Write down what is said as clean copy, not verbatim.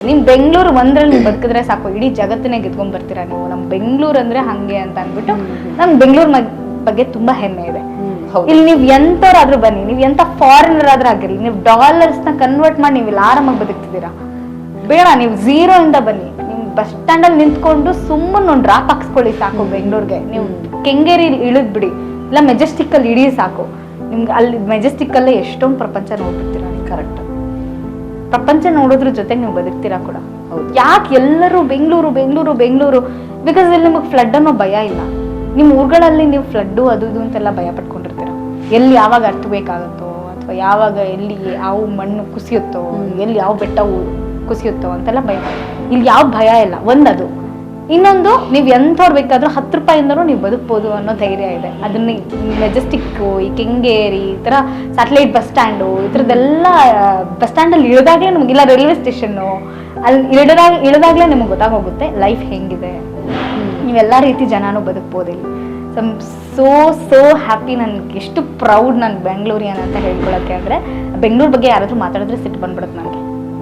ನಿಮ್ ಬೆಂಗಳೂರು ಒಂದ್ರಲ್ಲಿ ನೀವು ಬದುಕಿದ್ರೆ ಸಾಕು, ಇಡೀ ಜಗತ್ತನ್ನೇ ಗೆದ್ಕೊಂಡ್ ಬರ್ತೀರಾ ನೀವು. ನಮ್ ಬೆಂಗಳೂರು ಅಂದ್ರೆ ಹಂಗೆ ಅಂತ ಅಂದ್ಬಿಟ್ಟು ನಮ್ ಬೆಂಗಳೂರು ಬಗ್ಗೆ ತುಂಬಾ ಹೆಮ್ಮೆ ಇದೆ. ಇಲ್ಲಿ ನೀವ್ ಎಂತವ್ರಾದ್ರೂ ಬನ್ನಿ, ನೀವ್ ಎಂತ ಫಾರಿನರ್ ಆದ್ರೂ ಆಗಿರ್ಲಿ, ನೀವು ಡಾಲರ್ಸ್ ನ ಕನ್ವರ್ಟ್ ಮಾಡಿ ನೀವು ಇಲ್ಲಿ ಆರಾಮಾಗಿ ಬದುಕ್ತಿದ್ದೀರಾ. ಬೇಡ, ನೀವು 0 ಇಂದ ಬನ್ನಿ. ನಿಮ್ ಬಸ್ ಸ್ಟ್ಯಾಂಡ್ ಅಲ್ಲಿ ನಿಂತ್ಕೊಂಡು ಸುಮ್ಮನೆ ಒಂದು ಡ್ರಾಪ್ ಹಾಕ್ಸ್ಕೊಳ್ಳಿ ಸಾಕು ಬೆಂಗಳೂರಿಗೆ. ನೀವು ಕೆಂಗೇರಿ ಇಳಿದ್ ಬಿಡಿ, ಇಲ್ಲ ಮೆಜೆಸ್ಟಿಕ್ ಅಲ್ಲಿ ಇಡೀ ಸಾಕು. ನಿಮ್ಗೆ ಅಲ್ಲಿ ಮೆಜೆಸ್ಟಿಕ್ ಅಲ್ಲೇ ಎಷ್ಟೊಂದು ಪ್ರಪಂಚ ನೋಡ್ಬಿಡ್ತೀರಾ. ಕರೆಕ್ಟ್, ಪ್ರಪಂಚ ನೋಡೋದ್ರ ಜೊತೆ ನೀವು ಬದುಕ್ತೀರಾ ಕೂಡ. ಯಾಕೆ ಎಲ್ಲರೂ ಬೆಂಗಳೂರು ಬೆಂಗಳೂರು ಬೆಂಗಳೂರು? ಬಿಕಾಸ್ ಇಲ್ಲಿ ನಿಮಗೆ ಫ್ಲಡ್ ಅನ್ನೋ ಭಯ ಇಲ್ಲ. ನಿಮ್ಮ ಊರುಗಳಲ್ಲಿ ನೀವು ಫ್ಲಡ್ಡು ಅದು ಇದು ಅಂತೆಲ್ಲ ಭಯ ಪಟ್ಕೊಂಡಿರ್ತೀರ. ಎಲ್ಲಿ ಯಾವಾಗ ಅರ್ಥಬೇಕಾಗುತ್ತೋ, ಅಥವಾ ಯಾವಾಗ ಎಲ್ಲಿ ಯಾವ ಮಣ್ಣು ಕುಸಿಯುತ್ತೋ, ಎಲ್ಲಿ ಯಾವ ಬೆಟ್ಟ ಕುಸಿಯುತ್ತೋ ಅಂತೆಲ್ಲ ಭಯ. ಇಲ್ಲಿ ಯಾವ ಭಯ ಇಲ್ಲ, ಒಂದದು. ಇನ್ನೊಂದು, ನೀವು ಎಂಥವ್ರು ಬೇಕಾದ್ರೂ 10 ರೂಪಾಯಿಂದನೂ ನೀವು ಬದುಕ್ಬೋದು ಅನ್ನೋ ಧೈರ್ಯ ಇದೆ. ಅದನ್ನ ಮೆಜೆಸ್ಟಿಕ್ಕು, ಈ ಕೆಂಗೇರಿ, ಈ ಥರ ಸ್ಯಾಟಲೈಟ್ ಬಸ್ ಸ್ಟ್ಯಾಂಡು, ಈ ಥರದ್ದೆಲ್ಲ ಬಸ್ ಸ್ಟ್ಯಾಂಡಲ್ಲಿ ಇಳಿದಾಗಲೇ ನಮಗಿಲ್ಲ, ರೈಲ್ವೆ ಸ್ಟೇಷನ್ನು ಅಲ್ಲಿ ಇಳಿದಾಗಲೇ ನಿಮಗೆ ಗೊತ್ತಾಗೋಗುತ್ತೆ ಲೈಫ್ ಹೆಂಗಿದೆ. ನೀವೆಲ್ಲ ರೀತಿ ಜನನೂ ಬದುಕ್ಬೋದು ಇಲ್ಲಿ. So happy. ನನ್ಗೆ ಎಷ್ಟು ಪ್ರೌಡ್ ನಾನು ಬೆಂಗಳೂರಿಯನ್ ಅಂತ ಹೇಳ್ಕೊಳಕ್ಕೆ. ಅಂದರೆ ಬೆಂಗಳೂರು ಬಗ್ಗೆ ಯಾರಾದರೂ ಮಾತಾಡಿದ್ರೆ ಸಿಟ್ಟು ಬಂದ್ಬಿಡುತ್ತೆ ನನಗೆ.